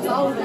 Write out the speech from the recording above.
saúde